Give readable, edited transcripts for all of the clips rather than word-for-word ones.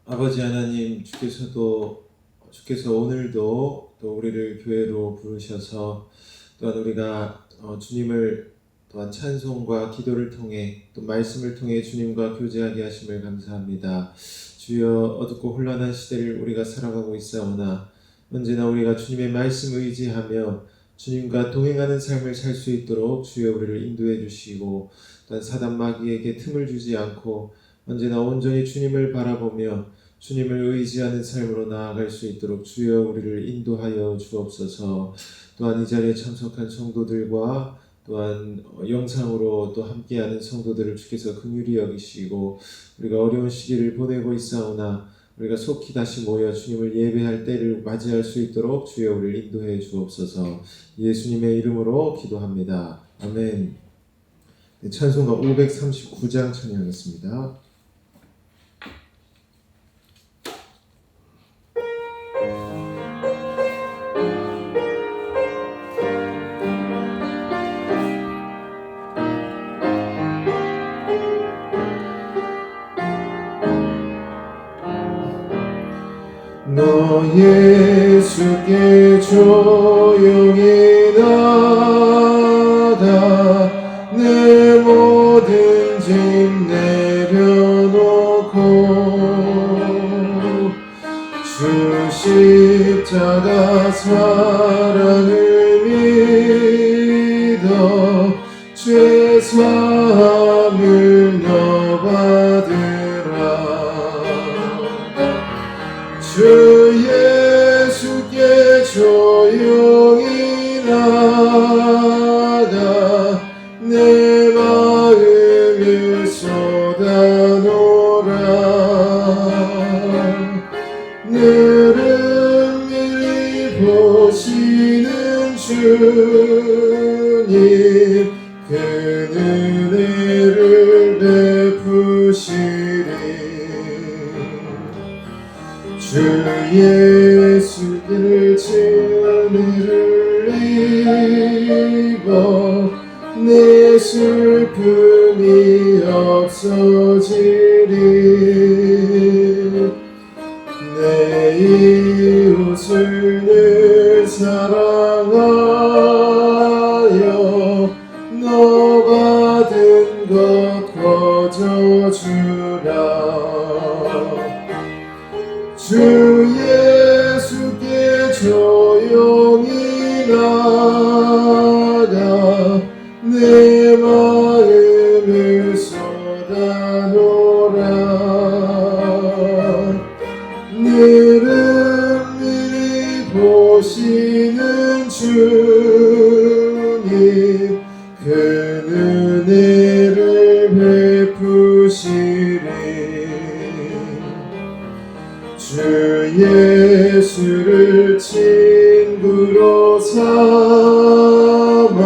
아버지 하나님, 주께서 오늘도 또 우리를 교회로 부르셔서 또한 우리가 주님을 또한 찬송과 기도를 통해 또 말씀을 통해 주님과 교제하게 하심을 감사합니다. 주여, 어둡고 혼란한 시대를 우리가 살아가고 있사오나 언제나 우리가 주님의 말씀을 의지하며 주님과 동행하는 삶을 살 수 있도록 주여 우리를 인도해 주시고, 또한 사단 마귀에게 틈을 주지 않고 언제나 온전히 주님을 바라보며 주님을 의지하는 삶으로 나아갈 수 있도록 주여 우리를 인도하여 주옵소서. 또한 이 자리에 참석한 성도들과 또한 영상으로 또 함께하는 성도들을 주께서 긍휼히 여기시고, 우리가 어려운 시기를 보내고 있사오나 우리가 속히 다시 모여 주님을 예배할 때를 맞이할 수 있도록 주여 우리를 인도해 주옵소서. 예수님의 이름으로 기도합니다. 아멘. 찬송가 539장 찬양하겠습니다. 너 예수께 조용히 나가 내 모든 짐 내려놓고 주 십자가 사랑을 믿어 죄 사함을 너 받으라. 주 예수께 조용히 나가 내 마음을 쏟아놓으라. 너를 미리 보시는 주님, 그 은혜를 베푸시리. 주 예수를 진리를 입어 내 슬픔이 없어지리. 내 이웃을 늘 사랑하여 너 받은 것 거저주라. 주 예수께 조용히 나가 내 마음을 쏟아놓으라. 너를 미리 보시는 주님, 그 은혜를 베푸시리. 주 예수를 친구로 삼아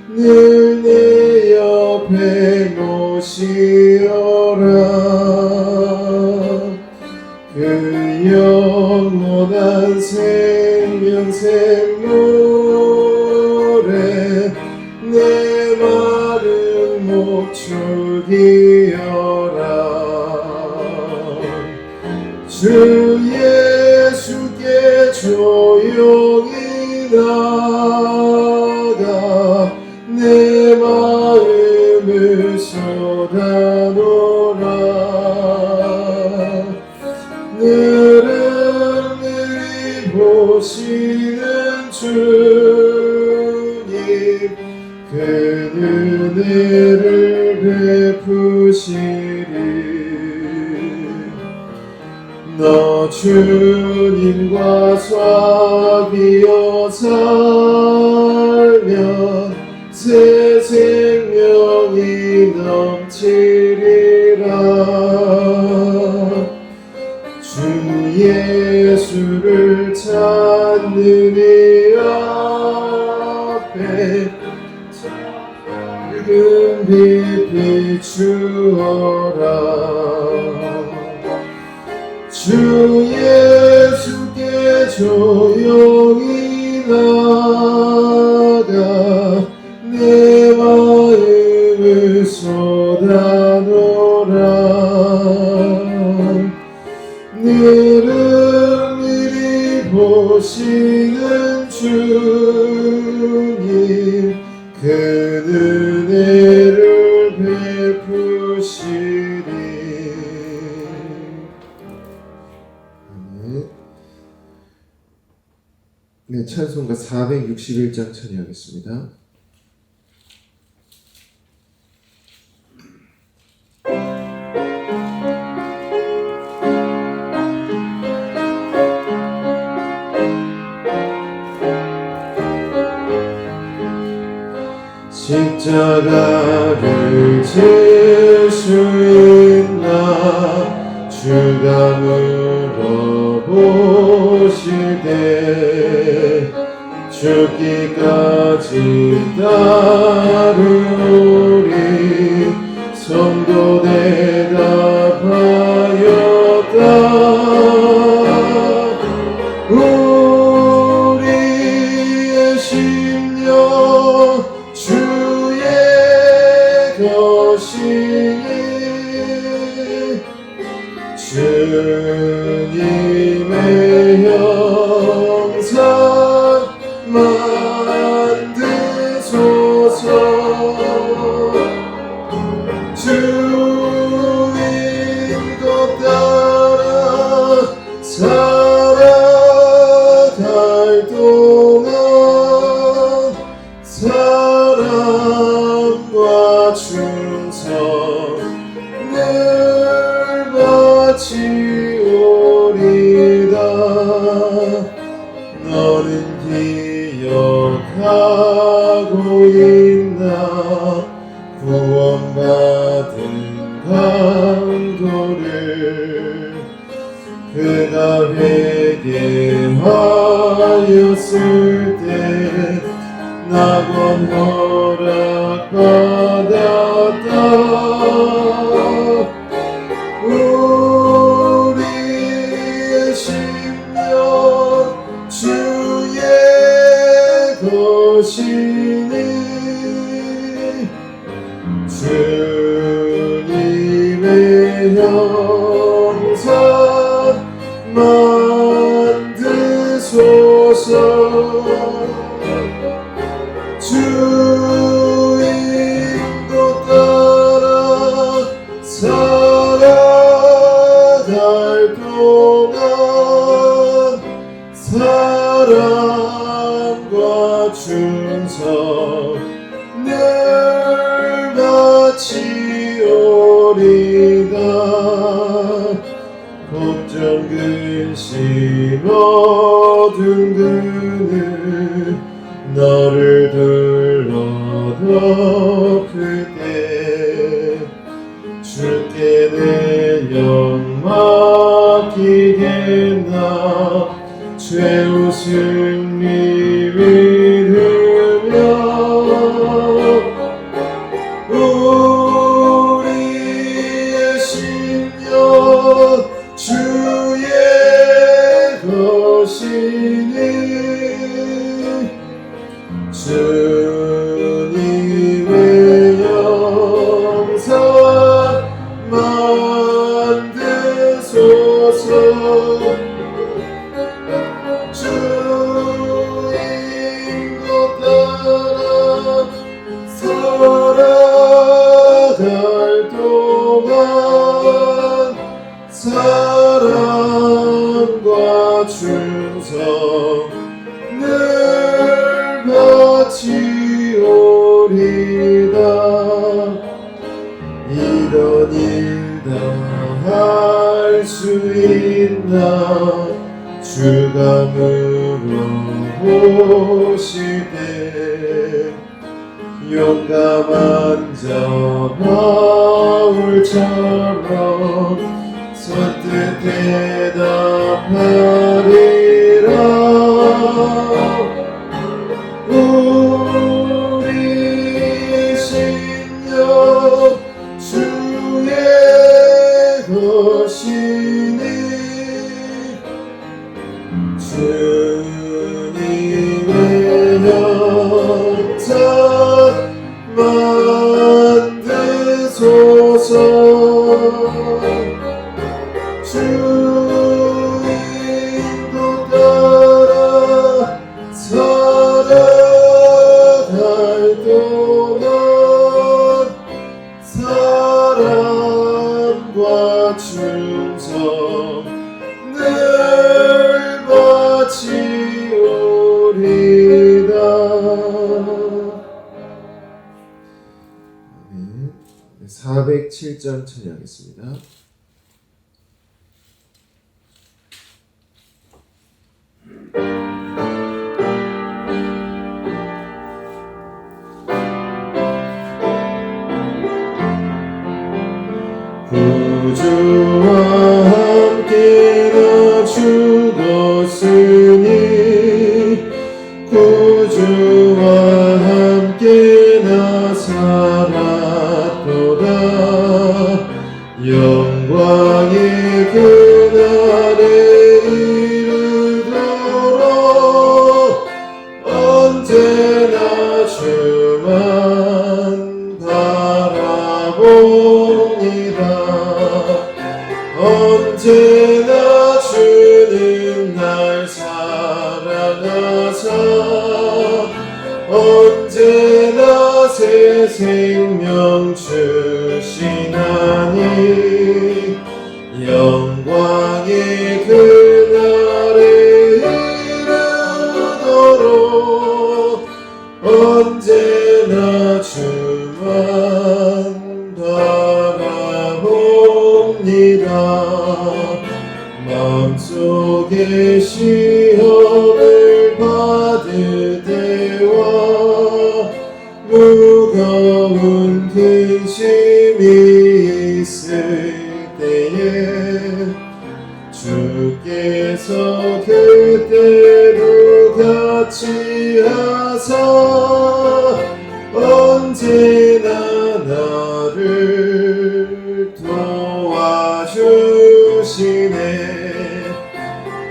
늘 내 옆에 모시어라. 그 영원한 생명 샘물에 내 마른 목줄 기어라. 주 예수께 조용히 나가 내 마음을 쏟아놓으라. 너를 미리 보시는 주님, 그 은혜를 베푸시리. 너 주님과 사귀어 살면 새 생명이 넘치리라. 주 예수를 찾는 이 앞에 밝은 빛 비추어라. 주 예수께 조용히 나가 내 마음을 쏟아놓으라. 너를 미리 보시는 주님 그 은혜를 베푸시리. 아멘. 네, 찬송가 461장 찬양하겠습니다. 십자가를 질 수 있나 주가 물어보실 때 죽기까지 따르리 성도 대답하였다. 우리의 심령 주의 것이니 주님의 형상 만드소서. 주인 것 따라 살아갈 동안 사랑과 충성 늘 바치오리다. 너는 기억하고 있나 구원받은 강도를 그가 회개하였을 때 낙원 허락받았다. 우리의 심령 주의 것이니 주님의 형상 만드소서. 주인 것 따라 살아갈 동안 사랑과 충성 늘 바치오리다. 걱정 근심 어둔 그늘 너를 둘러덮을 때 주께 내 영 맡기겠나 죄우 승리 믿으며 우리의 심령 주의 것이니 주님의 영상 만드소서. 주인 것 따라 살아갈 동안 사랑과 충성 늘 바치오리다. 이런 일 다 할 수 있나 주가 물어보실 때 용감한 자 바울처럼 선뜻 대답하리라. 우리 심령 주의 것이니 주님의 형상 만드소서. 주 영광 늘 바치오리다. 407장 찬양하겠습니다. 구주와 함께 나 죽었으니 구주와 함께 나 살았도다. 영광의 그날에 이르도록 언제나 주만 바라봅니다. 언제나 주는 날 사랑하사 언제나 새 생명 주시나니 영광의 그날에 이르도록 언제나 주만 바라봅니다. 마음속에 시험을 받을 때와 무거운 근심이 있을 때에 주께서 그때로 같이 하사 언제나 나를 도와주시네.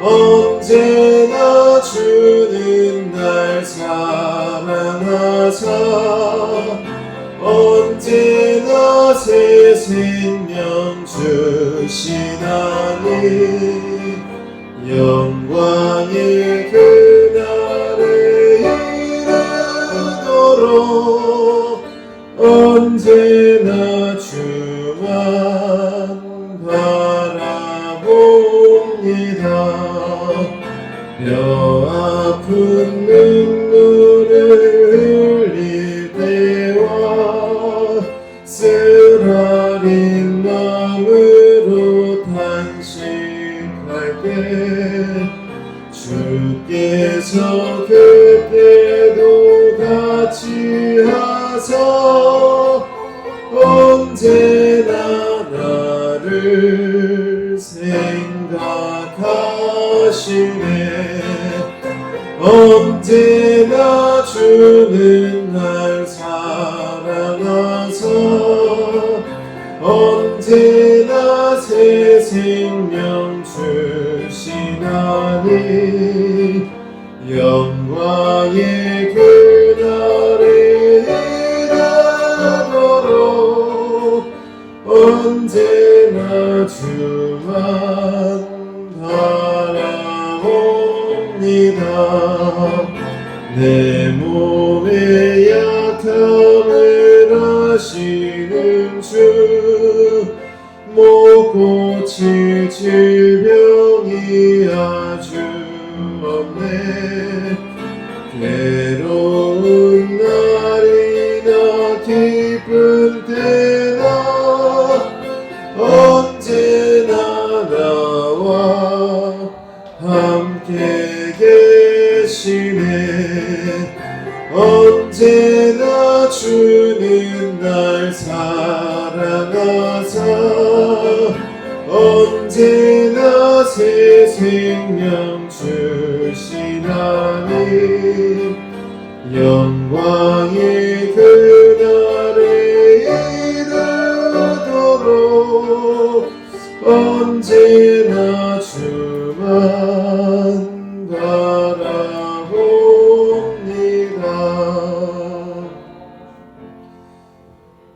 언제나 주는 날 사랑하사 언제나 새 생명 주시나니 영광의 그날에 이르도록 언제나 주만 바라봅니다. 뼈 아픈 눈물을 흘릴 때와 쓰라린 마음으로 탄식할 때 주께서 그때도 같이 하사 언제나 나를 생각하시네. 언제나 주는 날 사랑하사 언제나 새 생명 주시나니 영광의 그날에 이르도록 언제나 주만 바라봅니다. 내 몸의 약함을 아시는 주 못 고칠 질병이 아주 없네. 괴로운 날이나 기쁜 때나 언제나 나와 함께 계시네. 언제나 주는 날 사랑하사 언제나 새 생명 주시나니 영광의 그날에 이르도록 언제나 주만 바라봅니다.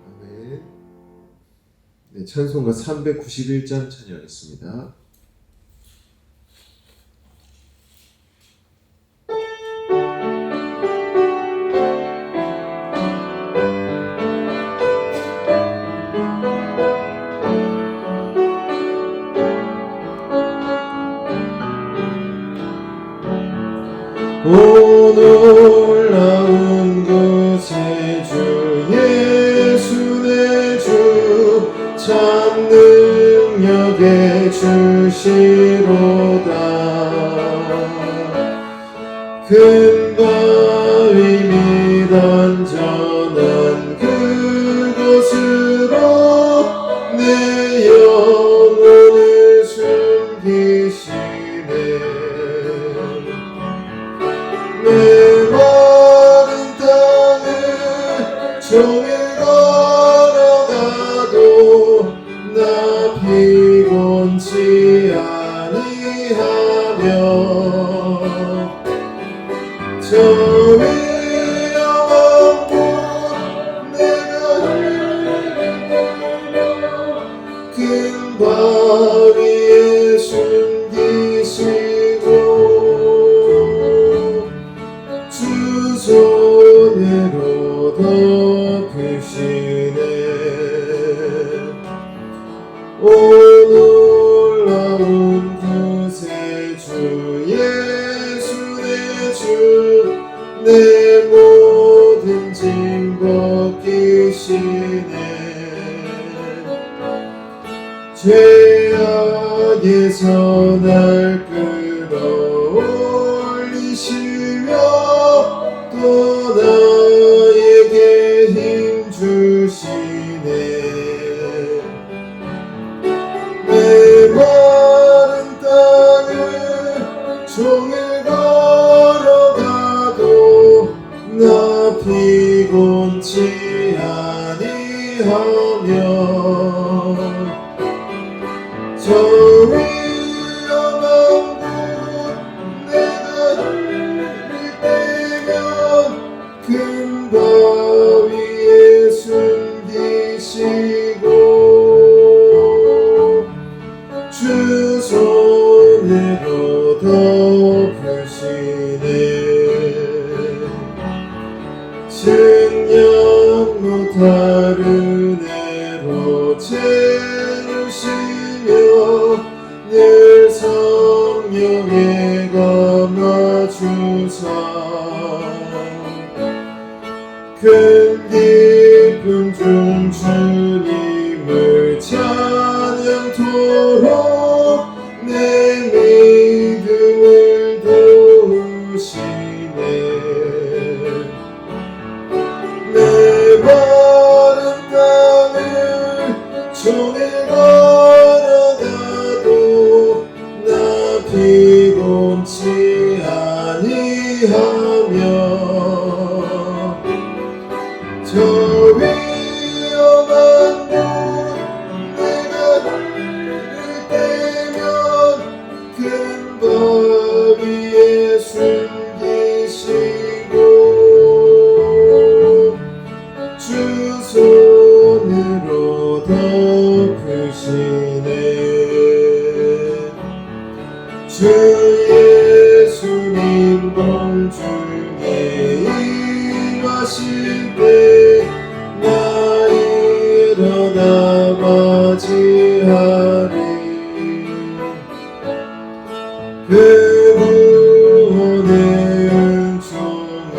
아멘. 네, 찬송가 391장 찬양하겠습니다. 오 놀라운 구세주 예수 내 주 참 능력의 주시로다. 큰 바위 및 안전한 그곳으로 내 영혼을 숨기시네. 메마른 땅을 종일 걸어가도 나 피곤치 아니하며 저 위험한 곳 내가 큰 바위에 숨기시고 주 손으로 덮으시네. 오 놀라운 구세주 예수 내 주 내 모든 짐 벗기시네. 죄악에서 날 끌어올리시며 또 나에게 힘 주시네. 메마른 땅을 종일 걸어가도 나 피곤치 아니하며 저 위험한 곳 내가 흐릴 때면 큰 바위에 숨기시고 주 손으로 덮으시네. 증량 못할 은혜로 채우시며 늘 성령에 감아주사 큰 기쁨 중 주님을 찬양토록 내 믿음을 도우시네. 메마른 땅을 종일 걸어가도 나 피곤치 아니하며 저 위험한 곳 내가 흐릴 때면 큰 바위에 숨기시고 주 손으로 덮으시네. 주 예수님 공중에 임하실 때 나 일어나 맞이하리. 그 구원의 은총을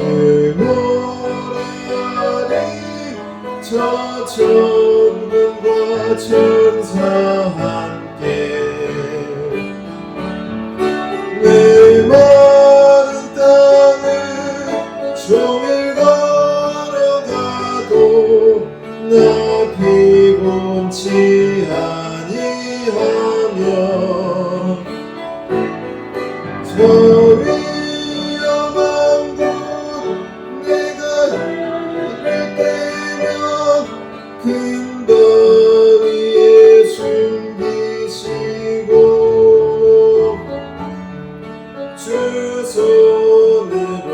노래하리. 저 천군과 천사 함께 메마른 땅을 종일 걸어가도 나 피곤치 아니하며 저 위험한 곳 내가 흐릴 때면 큰 바위에 숨기시고 주 손으로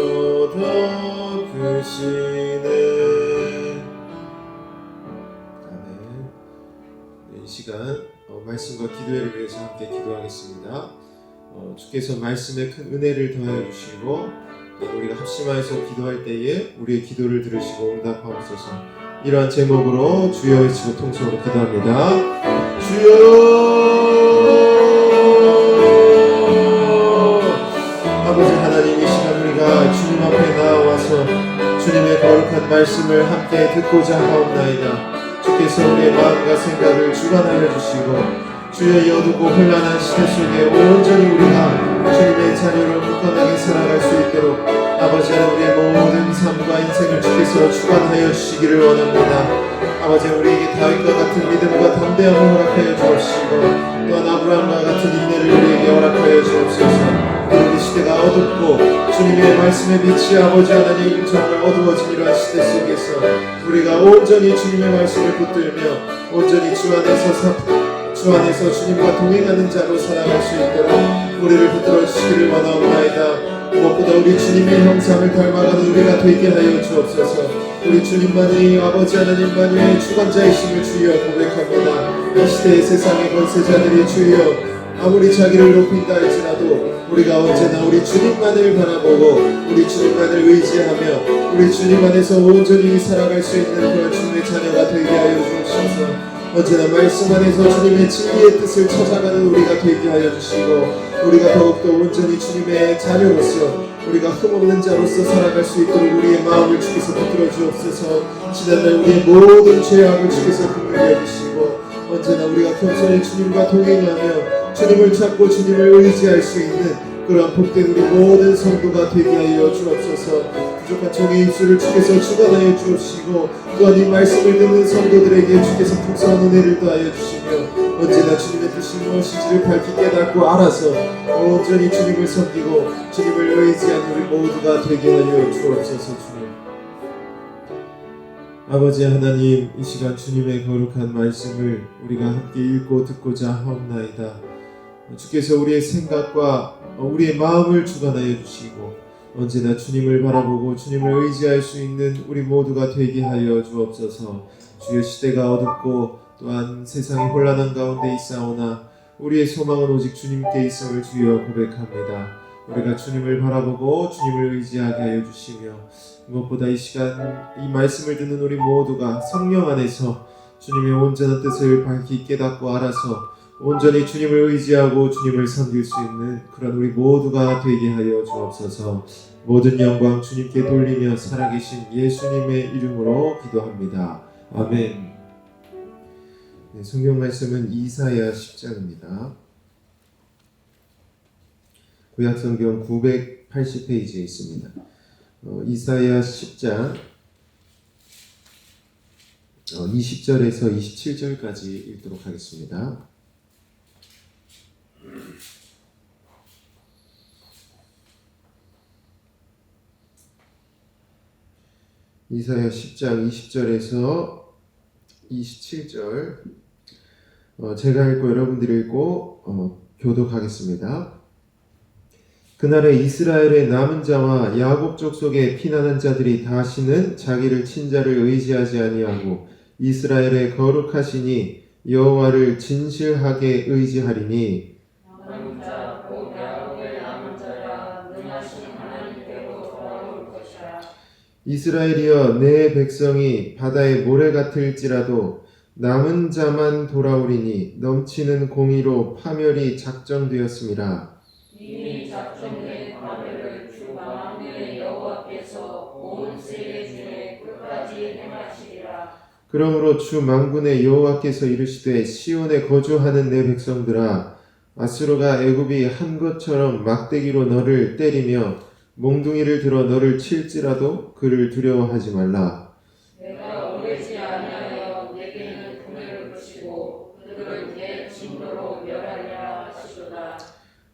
덮으시네. 아멘. 이 시간 말씀과 기도회를 위해서 함께 기도하겠습니다. 주께서 말씀에 큰 은혜를 더하여 주시고 우리가 합심하여서 기도할 때에 우리의 기도를 들으시고 응답하옵소서. 이러한 제목으로 주여 외치고 통성으로 기도합니다. 주여 아버지 하나님, 이 시간 우리가 말씀을 함께 듣고자 하옵나이다. 주께서 우리의 마음과 생각을 주관하여 주시고 주여 이 어둡고 혼란한 시대 속에 온전히 우리가 주님의 자녀로 굳건하게 살아갈 수 있도록 아버지 하나님 우리의 모든 삶과 인생을 주께서 주관하여 주시기를 원합니다. 아버지 우리에게 다윗과 같은 믿음과 담대함을 허락하여 주옵시고 또한 아브라함과 같은 인내를 우리에게 허락하여 주옵소서. 우리 시대가 어둡고 주님의 말씀의 빛이 아버지 하나님 정말 어두워진 이러한 시대 속에서 우리가 온전히 주님의 말씀을 붙들며 온전히 주 안에서 주님과 동행하는 자로 살아갈 수 있도록 우리를 붙들어 주시기를 원하옵나이다. 무엇보다 우리 주님의 형상을 닮아가는 우리가 되게 하여 주옵소서. 우리 주님만의 아버지 하나님만의 주관자이심을 주여 고백합니다. 이 시대의 세상의 권세자들이 주여 아무리 자기를 높인다 할지라도 우리가 언제나 우리 주님만을 바라보고 우리 주님만을 의지하며 우리 주님 안에서 온전히 살아갈 수 있는 그런 주님의 자녀가 되게 하여 주옵소서. 언제나 말씀 안에서 주님의 진리의 뜻을 찾아가는 우리가 되게 하여 주시고 우리가 더욱더 온전히 주님의 자녀로서 우리가 흠없는 자로서 살아갈 수 있도록 우리의 마음을 주께서 붙들어 주옵소서. 지난날 우리의 모든 죄악을 주께서 긍휼히 여기시고 언제나 우리가 겸손히 주님과 동행하며 주님을 찾고 주님을 의지할 수 있는 그러한 복된 우리 모든 성도가 되게 하여 주옵소서. 부족한 종의 입술을 주께서 주관하여 주옵시고 또한 이 말씀을 듣는 성도들에게 주께서 풍성한 은혜를 더하여 주시며 언제나 주님의 뜻이 무엇인지를 밝히 깨닫고 알아서 온전히 주님을 섬기고 주님을 의지하는 우리 모두가 되게 하여 주옵소서. 주님 아버지 하나님 이 시간 주님의 거룩한 말씀을 우리가 함께 읽고 듣고자 하옵나이다. 주께서 우리의 생각과 우리의 마음을 주관하여 주시고 언제나 주님을 바라보고 주님을 의지할 수 있는 우리 모두가 되게 하여 주옵소서. 주여 시대가 어둡고 또한 세상이 혼란한 가운데 있사오나 우리의 소망은 오직 주님께 있음을 주여 고백합니다. 우리가 주님을 바라보고 주님을 의지하게 하여 주시며 무엇보다 이 시간 이 말씀을 듣는 우리 모두가 성령 안에서 주님의 온전한 뜻을 밝히 깨닫고 알아서 온전히 주님을 의지하고 주님을 섬길 수 있는 그런 우리 모두가 되게 하여 주옵소서. 모든 영광 주님께 돌리며 살아계신 예수님의 이름으로 기도합니다. 아멘. 네, 성경 말씀은 이사야 10장입니다. 구약성경 980페이지에 있습니다. 이사야 10장 20절에서 27절까지 읽도록 하겠습니다. 이사야 10장 20절에서 27절 제가 읽고 여러분들이 읽고 교독하겠습니다. 그날에 이스라엘의 남은 자와 야곱 족속의 피난한 자들이 다시는 자기를 친자를 의지하지 아니하고 이스라엘의 거룩하시니 여호와를 진실하게 의지하리니 이스라엘이여 내 백성이 바다의 모래 같을지라도 남은 자만 돌아오리니 넘치는 공의로 파멸이 작정되었음이라. 이미 작정된 파멸을 주 만군의 여호와께서 온 세계 중에 끝까지 행하시리라. 그러므로 주 만군의 여호와께서 이르시되 시온에 거주하는 내 백성들아 아수르가 애굽이 한 것처럼 막대기로 너를 때리며 몽둥이를 들어 너를 칠지라도 그를 두려워하지 말라. 내가 오래지 아니하여 내게는 분을 붙이고 그들을 내 진노로 멸하리라 하시도다.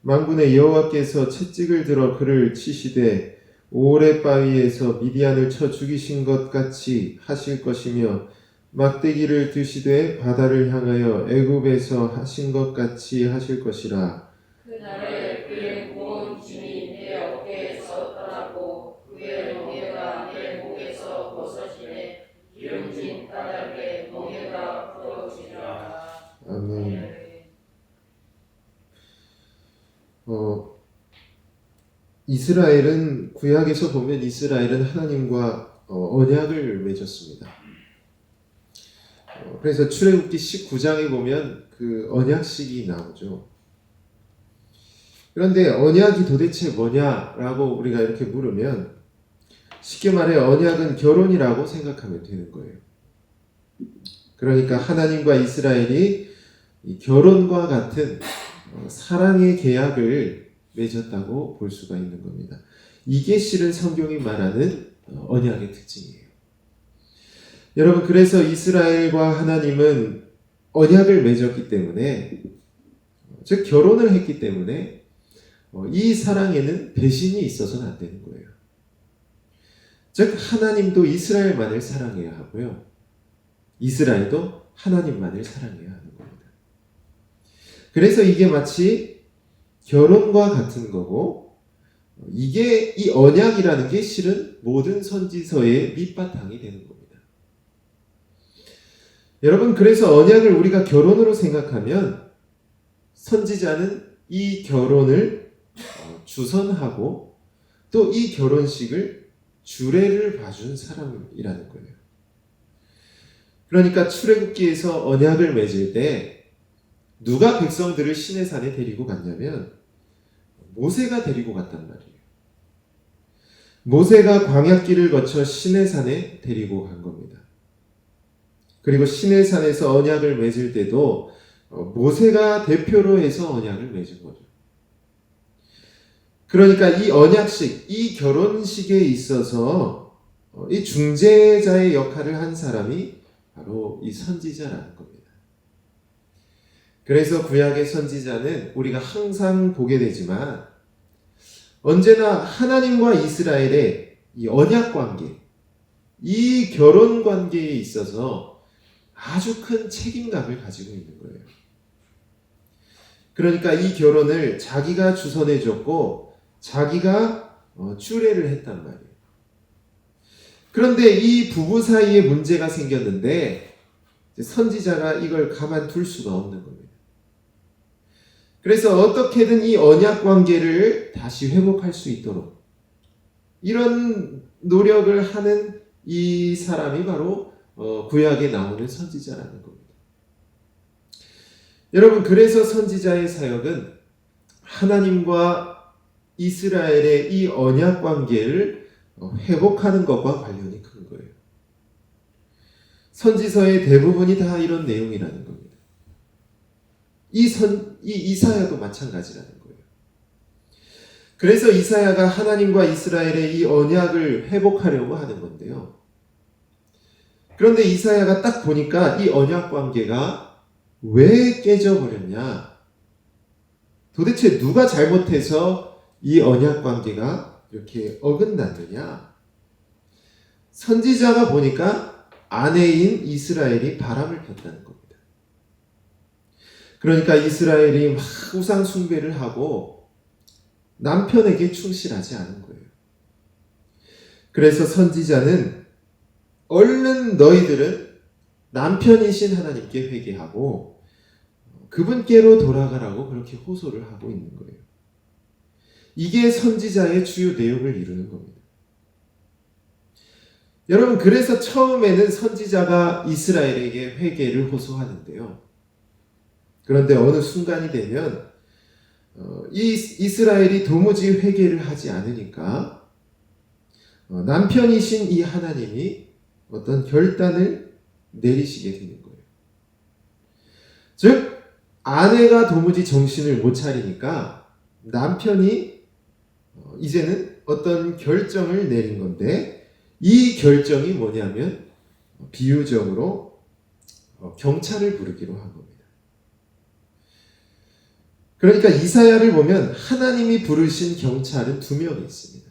만군의 여호와께서 채찍을 들어 그를 치시되 오레 바위에서 미디안을 쳐 죽이신 것 같이 하실 것이며 막대기를 드시되 바다를 향하여 애굽에서 하신 것 같이 하실 것이라. 그날에 그의 무거운 짐이 내 어깨에서 떠나고 그의 멍에가 내 목에서 벗어지네 기름진 바닥에 멍에가 풀어지리라. 아멘. 이스라엘은 구약에서 보면 이스라엘은 하나님과 언약을 맺었습니다. 그래서 출애굽기 19장에 보면 그 언약식이 나오죠. 그런데 언약이 도대체 뭐냐라고 우리가 이렇게 물으면 쉽게 말해 언약은 결혼이라고 생각하면 되는 거예요. 그러니까 하나님과 이스라엘이 이 결혼과 같은 사랑의 계약을 맺었다고 볼 수가 있는 겁니다. 이게 실은 성경이 말하는 언약의 특징이에요. 여러분, 그래서 이스라엘과 하나님은 언약을 맺었기 때문에, 즉 결혼을 했기 때문에 이 사랑에는 배신이 있어서는 안 되는 거예요. 즉 하나님도 이스라엘만을 사랑해야 하고요, 이스라엘도 하나님만을 사랑해야 하는 겁니다. 그래서 이게 마치 결혼과 같은 거고, 이게 이 언약이라는 게 실은 모든 선지서의 밑바탕이 되는 겁니다. 여러분, 그래서 언약을 우리가 결혼으로 생각하면 선지자는 이 결혼을 주선하고 또 이 결혼식을 주례를 봐준 사람이라는 거예요. 그러니까 출애굽기에서 언약을 맺을 때 누가 백성들을 시내산에 데리고 갔냐면 모세가 데리고 갔단 말이에요. 모세가 광야길을 거쳐 시내산에 데리고 간 겁니다. 그리고 시내산에서 언약을 맺을 때도 모세가 대표로 해서 언약을 맺은 거죠. 그러니까 이 언약식, 이 결혼식에 있어서 이 중재자의 역할을 한 사람이 바로 이 선지자라는 겁니다. 그래서 구약의 선지자는 우리가 항상 보게 되지만 언제나 하나님과 이스라엘의 이 언약 관계, 이 결혼 관계에 있어서 아주 큰 책임감을 가지고 있는 거예요. 그러니까 이 결혼을 자기가 주선해줬고 자기가 주례를 했단 말이에요. 그런데 이 부부 사이에 문제가 생겼는데 선지자가 이걸 가만둘 수가 없는 겁니다. 그래서 어떻게든 이 언약 관계를 다시 회복할 수 있도록 이런 노력을 하는 이 사람이 바로 구약에 나오는 선지자라는 겁니다. 여러분, 그래서 선지자의 사역은 하나님과 이스라엘의 이 언약 관계를 회복하는 것과 관련이 큰 거예요. 선지서의 대부분이 다 이런 내용이라는 겁니다. 이 이사야도 마찬가지라는 거예요. 그래서 이사야가 하나님과 이스라엘의 이 언약을 회복하려고 하는 건데요. 그런데 이사야가 딱 보니까 이 언약 관계가 왜 깨져버렸냐? 도대체 누가 잘못해서 이 언약 관계가 이렇게 어긋났느냐? 선지자가 보니까 아내인 이스라엘이 바람을 폈다는 겁니다. 그러니까 이스라엘이 막 우상 숭배를 하고 남편에게 충실하지 않은 거예요. 그래서 선지자는 얼른 너희들은 남편이신 하나님께 회개하고 그분께로 돌아가라고 그렇게 호소를 하고 있는 거예요. 이게 선지자의 주요 내용을 이루는 겁니다. 여러분, 그래서 처음에는 선지자가 이스라엘에게 회개를 호소하는데요. 그런데 어느 순간이 되면 이스라엘이 도무지 회개를 하지 않으니까 남편이신 이 하나님이 어떤 결단을 내리시게 되는 거예요. 즉 아내가 도무지 정신을 못 차리니까 남편이 이제는 어떤 결정을 내린 건데, 이 결정이 뭐냐면 비유적으로 경찰을 부르기로 한 겁니다. 그러니까 이사야를 보면 하나님이 부르신 경찰은 2명이 있습니다.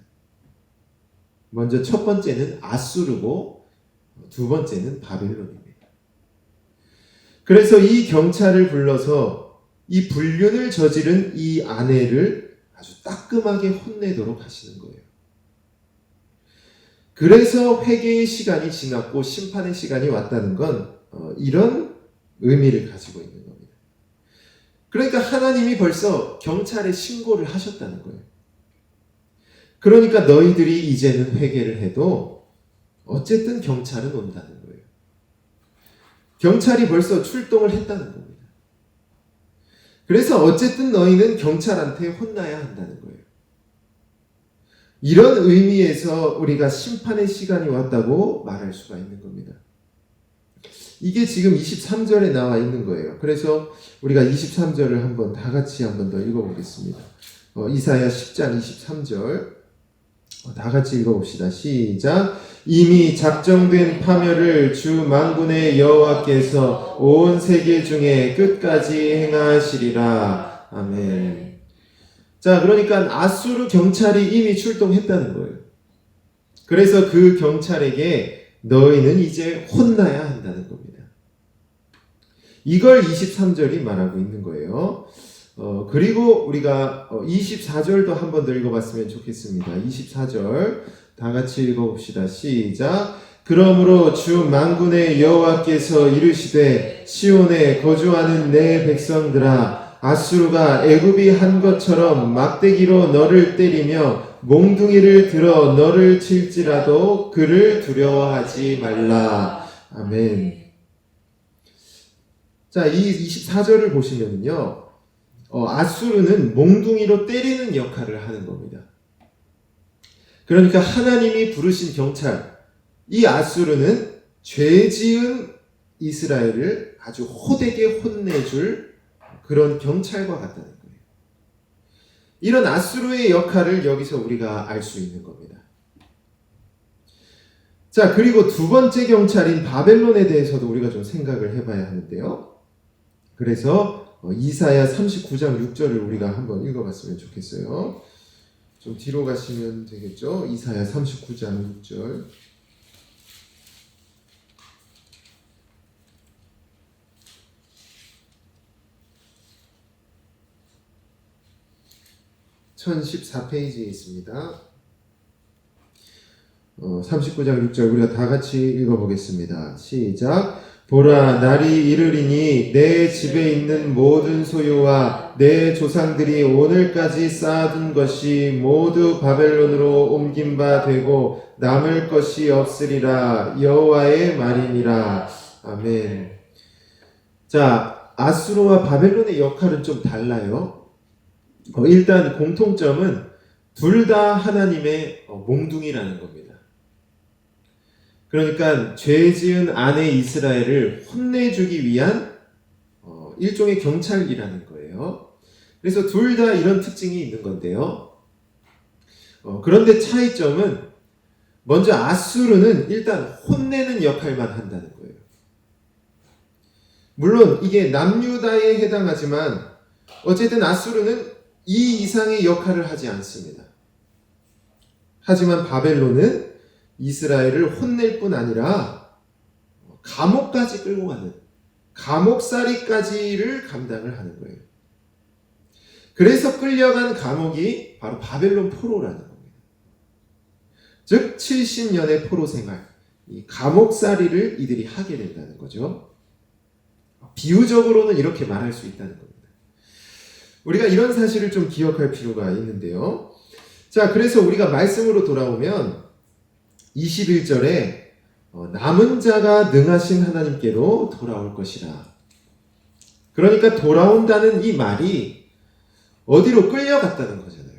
먼저 첫 번째는 아수르고 두 번째는 바벨론입니다. 그래서 이 경찰을 불러서 이 불륜을 저지른 이 아내를 아주 따끔하게 혼내도록 하시는 거예요. 그래서 회개의 시간이 지났고 심판의 시간이 왔다는 건 이런 의미를 가지고 있는 겁니다. 그러니까 하나님이 벌써 경찰에 신고를 하셨다는 거예요. 그러니까 너희들이 이제는 회개를 해도 어쨌든 경찰은 온다는 거예요. 경찰이 벌써 출동을 했다는 겁니다. 그래서 어쨌든 너희는 경찰한테 혼나야 한다는 거예요. 이런 의미에서 우리가 심판의 시간이 왔다고 말할 수가 있는 겁니다. 이게 지금 23절에 나와 있는 거예요. 그래서 우리가 23절을 한번 다 같이 한번 더 읽어보겠습니다. 이사야 10장 23절 다 같이 읽어봅시다. 시작. 이미 작정된 파멸을 주 만군의 여호와께서 온 세계 중에 끝까지 행하시리라. 아멘. 자, 그러니까 아수르 경찰이 이미 출동했다는 거예요. 그래서 그 경찰에게 너희는 이제 혼나야 한다는 겁니다. 이걸 23절이 말하고 있는 거예요. 그리고 우리가 24절도 한 번 더 읽어봤으면 좋겠습니다. 24절 다 같이 읽어봅시다. 시작. 그러므로 주 만군의 여호와께서 이르시되 시온에 거주하는 내 백성들아, 아수르가 애굽이 한 것처럼 막대기로 너를 때리며 몽둥이를 들어 너를 칠지라도 그를 두려워하지 말라. 아멘. 자, 이 24절을 보시면요, 아수르는 몽둥이로 때리는 역할을 하는 겁니다. 그러니까 하나님이 부르신 경찰, 이 아수르는 죄 지은 이스라엘을 아주 호되게 혼내줄 그런 경찰과 같다는 거예요. 이런 아수르의 역할을 여기서 우리가 알 수 있는 겁니다. 자, 그리고 두 번째 경찰인 바벨론에 대해서도 우리가 좀 생각을 해봐야 하는데요. 그래서 이사야 39장 6절을 우리가 한번 읽어봤으면 좋겠어요. 좀 뒤로 가시면 되겠죠. 이사야 39장 6절. (1014페이지에) 있습니다. 39장 6절 우리가 다 같이 읽어보겠습니다. 시작. 보라, 날이 이르리니 내 집에 있는 모든 소유와 내 조상들이 오늘까지 쌓아둔 것이 모두 바벨론으로 옮긴 바 되고 남을 것이 없으리라. 여호와의 말이니라. 아멘. 자, 아수르와 바벨론의 역할은 좀 달라요. 일단 공통점은 둘 다 하나님의 몽둥이라는 겁니다. 그러니까 죄 지은 아내 이스라엘을 혼내주기 위한 일종의 경찰이라는 거예요. 그래서 둘 다 이런 특징이 있는 건데요. 그런데 차이점은 먼저 아수르는 일단 혼내는 역할만 한다는 거예요. 물론 이게 남유다에 해당하지만 어쨌든 아수르는 이 이상의 역할을 하지 않습니다. 하지만 바벨론은 이스라엘을 혼낼 뿐 아니라 감옥까지 끌고 가는, 감옥살이까지를 감당을 하는 거예요. 그래서 끌려간 감옥이 바로 바벨론 포로라는 겁니다. 즉 70년의 포로 생활, 이 감옥살이를 이들이 하게 된다는 거죠. 비유적으로는 이렇게 말할 수 있다는 겁니다. 우리가 이런 사실을 좀 기억할 필요가 있는데요. 자, 그래서 우리가 말씀으로 돌아오면 21절에 남은 자가 능하신 하나님께로 돌아올 것이라. 그러니까 돌아온다는 이 말이 어디로 끌려갔다는 거잖아요.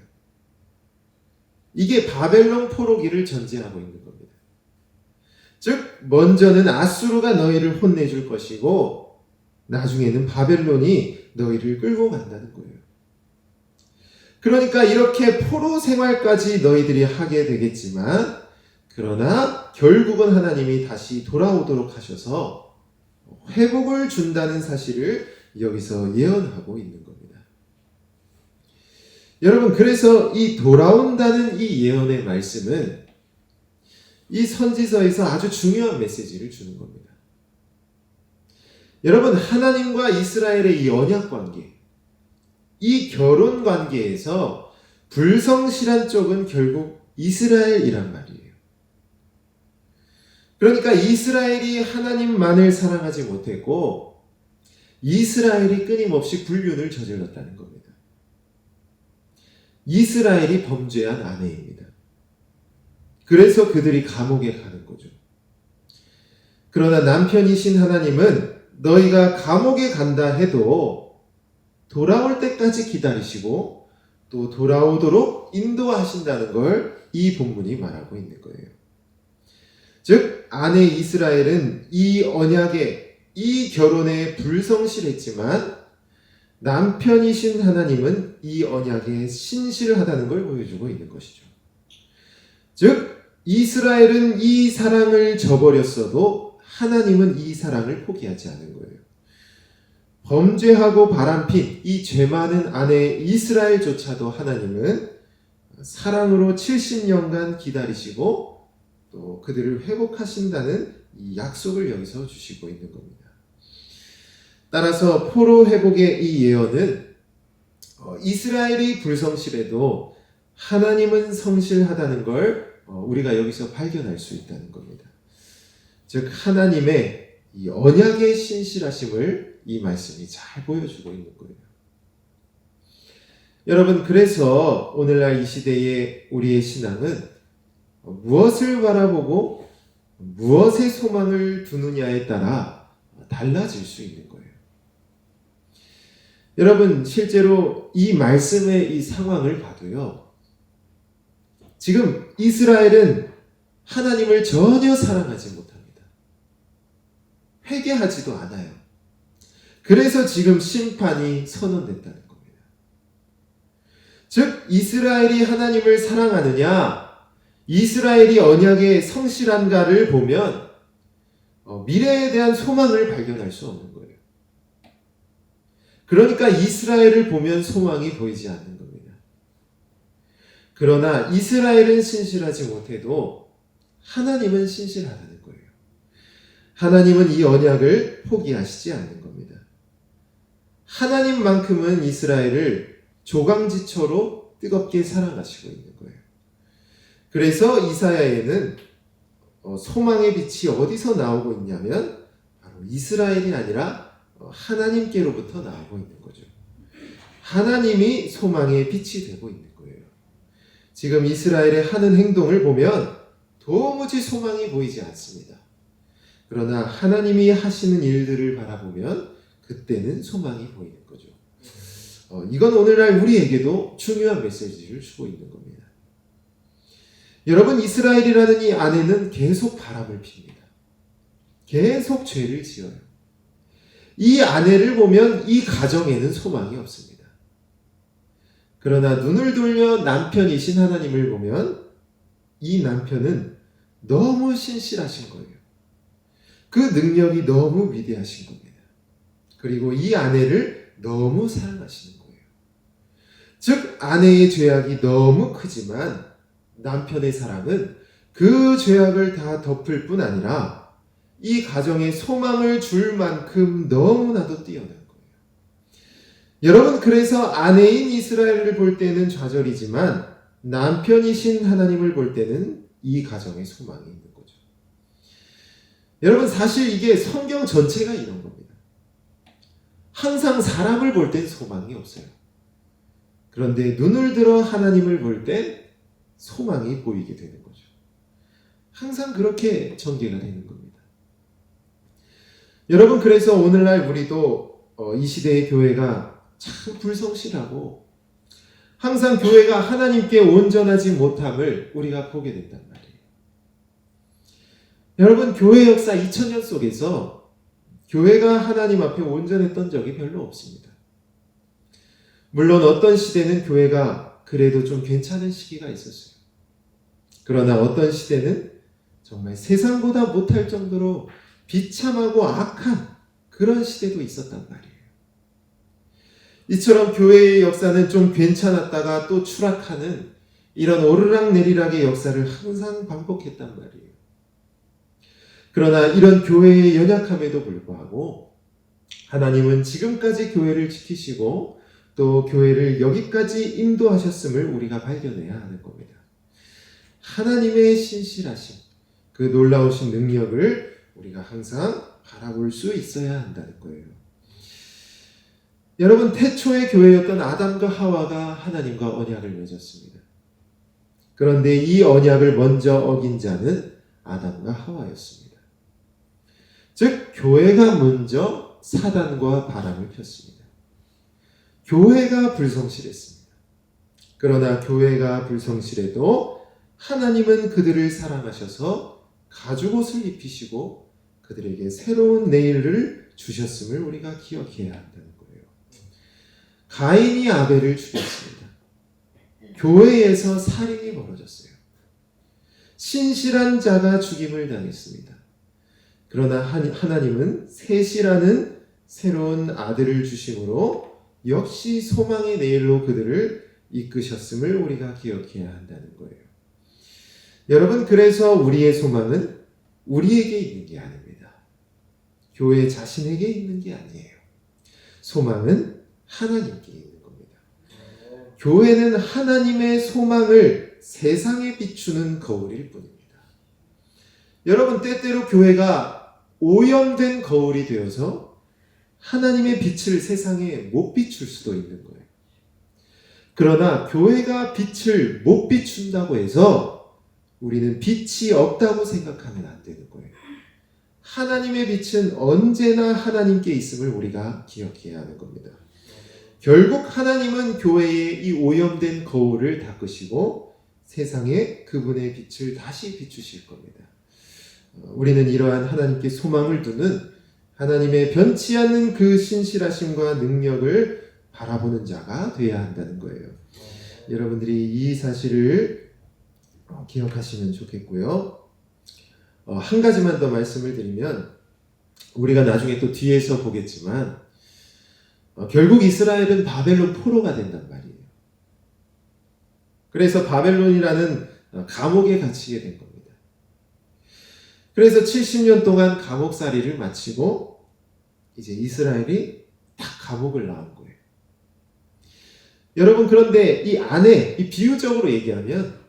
이게 바벨론 포로기를 전제하고 있는 겁니다. 즉 먼저는 아수르가 너희를 혼내줄 것이고 나중에는 바벨론이 너희를 끌고 간다는 거예요. 그러니까 이렇게 포로 생활까지 너희들이 하게 되겠지만 그러나 결국은 하나님이 다시 돌아오도록 하셔서 회복을 준다는 사실을 여기서 예언하고 있는 겁니다. 여러분, 그래서 이 돌아온다는 이 예언의 말씀은 이 선지서에서 아주 중요한 메시지를 주는 겁니다. 여러분, 하나님과 이스라엘의 이 언약 관계, 이 결혼 관계에서 불성실한 쪽은 결국 이스라엘이란 말이에요. 그러니까 이스라엘이 하나님만을 사랑하지 못했고 이스라엘이 끊임없이 불륜을 저질렀다는 겁니다. 이스라엘이 범죄한 아내입니다. 그래서 그들이 감옥에 가는 거죠. 그러나 남편이신 하나님은 너희가 감옥에 간다 해도 돌아올 때까지 기다리시고 또 돌아오도록 인도하신다는 걸 이 본문이 말하고 있는 거예요. 즉 아내 이스라엘은 이 언약에, 이 결혼에 불성실했지만 남편이신 하나님은 이 언약에 신실하다는 걸 보여주고 있는 것이죠. 즉 이스라엘은 이 사랑을 저버렸어도 하나님은 이 사랑을 포기하지 않은 거예요. 범죄하고 바람핀 이 죄 많은 아내 이스라엘조차도 하나님은 사랑으로 70년간 기다리시고 또 그들을 회복하신다는 이 약속을 여기서 주시고 있는 겁니다. 따라서 포로 회복의 이 예언은 이스라엘이 불성실해도 하나님은 성실하다는 걸 우리가 여기서 발견할 수 있다는 겁니다. 즉 하나님의 이 언약의 신실하심을 이 말씀이 잘 보여주고 있는 거예요. 여러분, 그래서 오늘날 이 시대의 우리의 신앙은 무엇을 바라보고 무엇에 소망을 두느냐에 따라 달라질 수 있는 거예요. 여러분, 실제로 이 말씀의 이 상황을 봐도요, 지금 이스라엘은 하나님을 전혀 사랑하지 못합니다. 회개하지도 않아요. 그래서 지금 심판이 선언됐다는 겁니다. 즉 이스라엘이 하나님을 사랑하느냐, 이스라엘이 언약에 성실한가를 보면 미래에 대한 소망을 발견할 수 없는 거예요. 그러니까 이스라엘을 보면 소망이 보이지 않는 겁니다. 그러나 이스라엘은 신실하지 못해도 하나님은 신실하다는 거예요. 하나님은 이 언약을 포기하시지 않는 겁니다. 하나님만큼은 이스라엘을 조강지처로 뜨겁게 사랑하시고 있는 거예요. 그래서 이사야에는 소망의 빛이 어디서 나오고 있냐면 바로 이스라엘이 아니라 하나님께로부터 나오고 있는 거죠. 하나님이 소망의 빛이 되고 있는 거예요. 지금 이스라엘의 하는 행동을 보면 도무지 소망이 보이지 않습니다. 그러나 하나님이 하시는 일들을 바라보면 그때는 소망이 보이는 거죠. 이건 오늘날 우리에게도 중요한 메시지를 주고 있는 겁니다. 여러분, 이스라엘이라는 이 아내는 계속 바람을 핍니다. 계속 죄를 지어요. 이 아내를 보면 이 가정에는 소망이 없습니다. 그러나 눈을 돌려 남편이신 하나님을 보면 이 남편은 너무 신실하신 거예요. 그 능력이 너무 위대하신 겁니다. 그리고 이 아내를 너무 사랑하시는 거예요. 즉 아내의 죄악이 너무 크지만 남편의 사랑은 그 죄악을 다 덮을 뿐 아니라 이 가정에 소망을 줄 만큼 너무나도 뛰어난 거예요. 여러분, 그래서 아내인 이스라엘을 볼 때는 좌절이지만 남편이신 하나님을 볼 때는 이 가정에 소망이 있는 거죠. 여러분, 사실 이게 성경 전체가 이런 겁니다. 항상 사람을 볼 땐 소망이 없어요. 그런데 눈을 들어 하나님을 볼 땐 소망이 보이게 되는 거죠. 항상 그렇게 전개가 되는 겁니다. 여러분, 그래서 오늘날 우리도 이 시대의 교회가 참 불성실하고 항상 교회가 하나님께 온전하지 못함을 우리가 보게 된단 말이에요. 여러분, 교회 역사 2000년 속에서 교회가 하나님 앞에 온전했던 적이 별로 없습니다. 물론 어떤 시대는 교회가 그래도 좀 괜찮은 시기가 있었어요. 그러나 어떤 시대는 정말 세상보다 못할 정도로 비참하고 악한 그런 시대도 있었단 말이에요. 이처럼 교회의 역사는 좀 괜찮았다가 또 추락하는 이런 오르락내리락의 역사를 항상 반복했단 말이에요. 그러나 이런 교회의 연약함에도 불구하고 하나님은 지금까지 교회를 지키시고 또 교회를 여기까지 인도하셨음을 우리가 발견해야 하는 겁니다. 하나님의 신실하심, 그 놀라우신 능력을 우리가 항상 바라볼 수 있어야 한다는 거예요. 여러분, 태초의 교회였던 아담과 하와가 하나님과 언약을 맺었습니다. 그런데 이 언약을 먼저 어긴 자는 아담과 하와였습니다. 즉 교회가 먼저 사단과 바람을 폈습니다. 교회가 불성실했습니다. 그러나 교회가 불성실해도 하나님은 그들을 사랑하셔서 가죽옷을 입히시고 그들에게 새로운 내일을 주셨음을 우리가 기억해야 한다는 거예요. 가인이 아벨을 죽였습니다. 교회에서 살인이 벌어졌어요. 신실한 자가 죽임을 당했습니다. 그러나 하나님은 셋이라는 새로운 아들을 주심으로 역시 소망의 내일로 그들을 이끄셨음을 우리가 기억해야 한다는 거예요. 여러분, 그래서 우리의 소망은 우리에게 있는 게 아닙니다. 교회 자신에게 있는 게 아니에요. 소망은 하나님께 있는 겁니다. 교회는 하나님의 소망을 세상에 비추는 거울일 뿐입니다. 여러분, 때때로 교회가 오염된 거울이 되어서 하나님의 빛을 세상에 못 비출 수도 있는 거예요. 그러나 교회가 빛을 못 비춘다고 해서 우리는 빛이 없다고 생각하면 안 되는 거예요. 하나님의 빛은 언제나 하나님께 있음을 우리가 기억해야 하는 겁니다. 결국 하나님은 교회의 이 오염된 거울을 닦으시고 세상에 그분의 빛을 다시 비추실 겁니다. 우리는 이러한 하나님께 소망을 두는 하나님의 변치 않는 그 신실하심과 능력을 바라보는 자가 되어야 한다는 거예요. 여러분들이 이 사실을 기억하시면 좋겠고요. 한 가지만 더 말씀을 드리면 우리가 나중에 또 뒤에서 보겠지만 결국 이스라엘은 바벨론 포로가 된단 말이에요. 그래서 바벨론이라는 감옥에 갇히게 된 겁니다. 그래서 70년 동안 감옥살이를 마치고 이제 이스라엘이 딱 감옥을 나온 거예요. 여러분, 그런데 이 안에, 이 비유적으로 얘기하면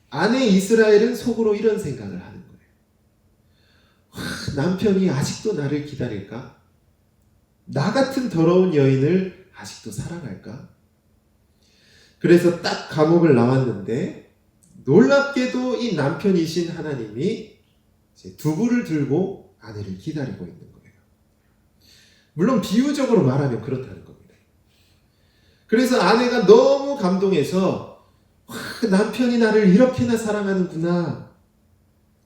안에 이스라엘은 속으로 이런 생각을 하는 거예요. 남편이 아직도 나를 기다릴까? 나 같은 더러운 여인을 아직도 사랑할까? 그래서 딱 감옥을 나왔는데 놀랍게도 이 남편이신 하나님이 이제 두부를 들고 아내를 기다리고 있는 거예요. 물론 비유적으로 말하면 그렇다는 겁니다. 그래서 아내가 너무 감동해서 남편이 나를 이렇게나 사랑하는구나.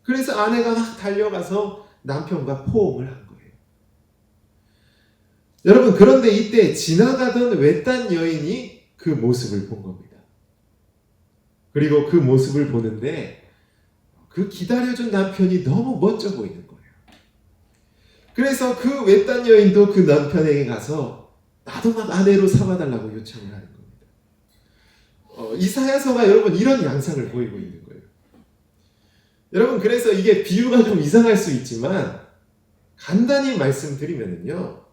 그래서 아내가 막 달려가서 남편과 포옹을 한 거예요. 여러분, 그런데 이때 지나가던 외딴 여인이 그 모습을 본 겁니다. 그리고 그 모습을 보는데 그 기다려준 남편이 너무 멋져 보이는 거예요. 그래서 그 외딴 여인도 그 남편에게 가서 나도 막 아내로 삼아달라고 요청을 하는 겁니다. 이사야서가 여러분 이런 양상을 보이고 있는 거예요. 여러분, 그래서 이게 비유가 좀 이상할 수 있지만 간단히 말씀드리면요,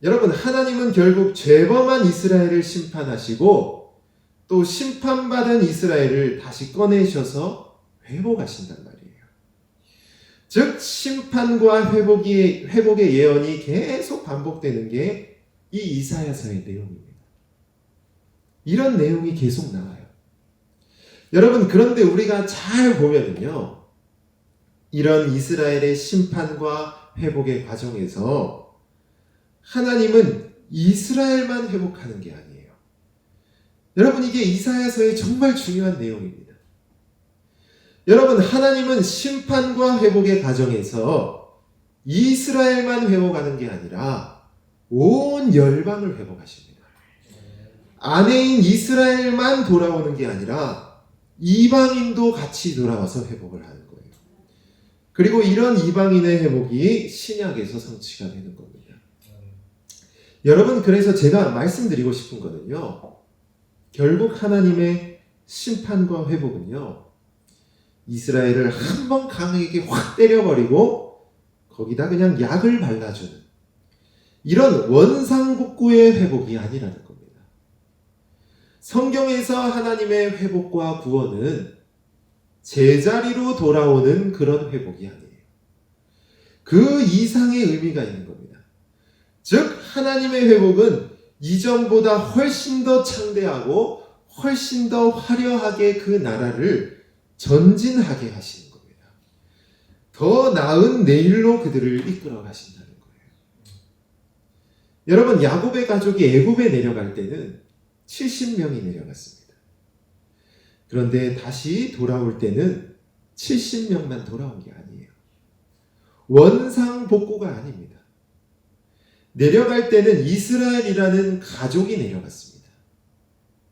여러분, 하나님은 결국 죄범한 이스라엘을 심판하시고 또 심판받은 이스라엘을 다시 꺼내셔서 회복하신단 말이에요. 즉 심판과 회복의 예언이 계속 반복되는 게 이 이사야서의 내용입니다. 이런 내용이 계속 나와요. 여러분, 그런데 우리가 잘 보면은요, 이런 이스라엘의 심판과 회복의 과정에서 하나님은 이스라엘만 회복하는 게 아니에요. 여러분, 이게 이사야서의 정말 중요한 내용입니다. 여러분, 하나님은 심판과 회복의 과정에서 이스라엘만 회복하는 게 아니라 온 열방을 회복하십니다. 아내인 이스라엘만 돌아오는 게 아니라 이방인도 같이 돌아와서 회복을 하는 거예요. 그리고 이런 이방인의 회복이 신약에서 성취가 되는 겁니다. 여러분, 그래서 제가 말씀드리고 싶은 거는요, 결국 하나님의 심판과 회복은요, 이스라엘을 한번 강하게 확 때려버리고 거기다 그냥 약을 발라주는 이런 원상복구의 회복이 아니라는 겁니다. 성경에서 하나님의 회복과 구원은 제자리로 돌아오는 그런 회복이 아니에요. 그 이상의 의미가 있는 겁니다. 즉 하나님의 회복은 이전보다 훨씬 더 창대하고 훨씬 더 화려하게 그 나라를 전진하게 하시는 겁니다. 더 나은 내일로 그들을 이끌어 가신다는 거예요. 여러분, 야곱의 가족이 애굽에 내려갈 때는 70명이 내려갔습니다. 그런데 다시 돌아올 때는 70명만 돌아온 게 아니에요. 원상복구가 아닙니다. 내려갈 때는 이스라엘이라는 가족이 내려갔습니다.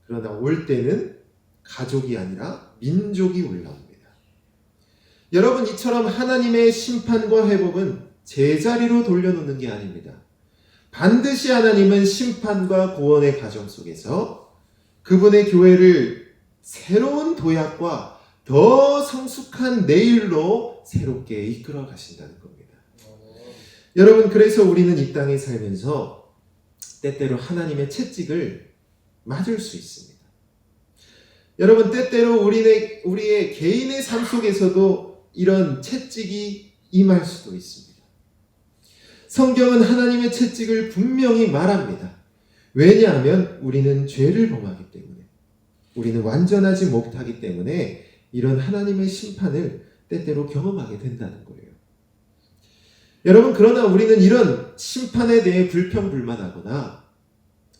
그러나 올 때는 가족이 아니라 민족이 올라옵니다. 여러분, 이처럼 하나님의 심판과 회복은 제자리로 돌려놓는 게 아닙니다. 반드시 하나님은 심판과 구원의 과정 속에서 그분의 교회를 새로운 도약과 더 성숙한 내일로 새롭게 이끌어 가신다는 겁니다. 여러분, 그래서 우리는 이 땅에 살면서 때때로 하나님의 채찍을 맞을 수 있습니다. 여러분, 때때로 우리의 개인의 삶 속에서도 이런 채찍이 임할 수도 있습니다. 성경은 하나님의 채찍을 분명히 말합니다. 왜냐하면 우리는 죄를 범하기 때문에, 우리는 완전하지 못하기 때문에 이런 하나님의 심판을 때때로 경험하게 된다는 거예요. 여러분, 그러나 우리는 이런 심판에 대해 불평불만하거나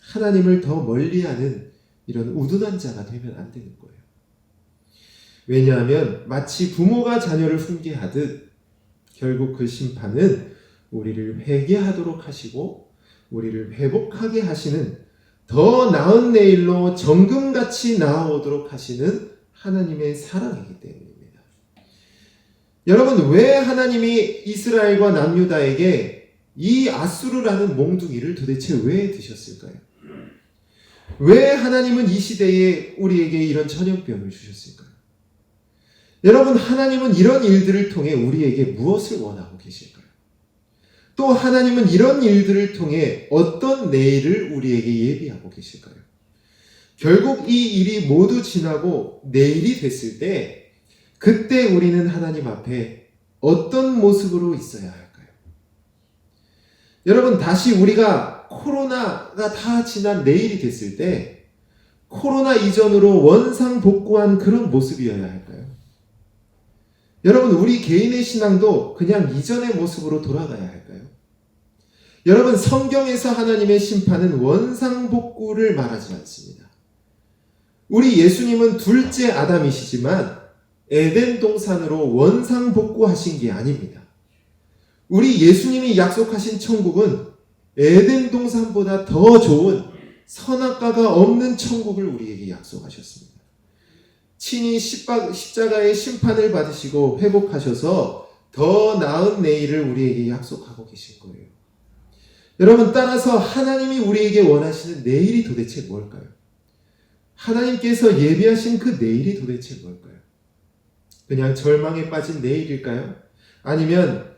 하나님을 더 멀리하는 이런 우둔한 자가 되면 안 되는 거예요. 왜냐하면 마치 부모가 자녀를 훈계하듯 결국 그 심판은 우리를 회개하도록 하시고 우리를 회복하게 하시는, 더 나은 내일로 정금같이 나아오도록 하시는 하나님의 사랑이기 때문입니다. 여러분, 왜 하나님이 이스라엘과 남유다에게 이 아수르라는 몽둥이를 도대체 왜 드셨을까요? 왜 하나님은 이 시대에 우리에게 이런 전염병을 주셨을까요? 여러분, 하나님은 이런 일들을 통해 우리에게 무엇을 원하고 계실까요? 또 하나님은 이런 일들을 통해 어떤 내일을 우리에게 예비하고 계실까요? 결국 이 일이 모두 지나고 내일이 됐을 때, 그때 우리는 하나님 앞에 어떤 모습으로 있어야 할까요? 여러분, 다시 우리가 코로나가 다 지난 내일이 됐을 때 코로나 이전으로 원상복구한 그런 모습이어야 할까요? 여러분, 우리 개인의 신앙도 그냥 이전의 모습으로 돌아가야 할까요? 여러분, 성경에서 하나님의 심판은 원상복구를 말하지 않습니다. 우리 예수님은 둘째 아담이시지만 에덴 동산으로 원상복구하신 게 아닙니다. 우리 예수님이 약속하신 천국은 에덴 동산보다 더 좋은 선악과가 없는 천국을 우리에게 약속하셨습니다. 친히 십자가의 심판을 받으시고 회복하셔서 더 나은 내일을 우리에게 약속하고 계신 거예요. 여러분, 따라서 하나님이 우리에게 원하시는 내일이 도대체 뭘까요? 하나님께서 예비하신 그 내일이 도대체 뭘까요? 그냥 절망에 빠진 내일일까요? 아니면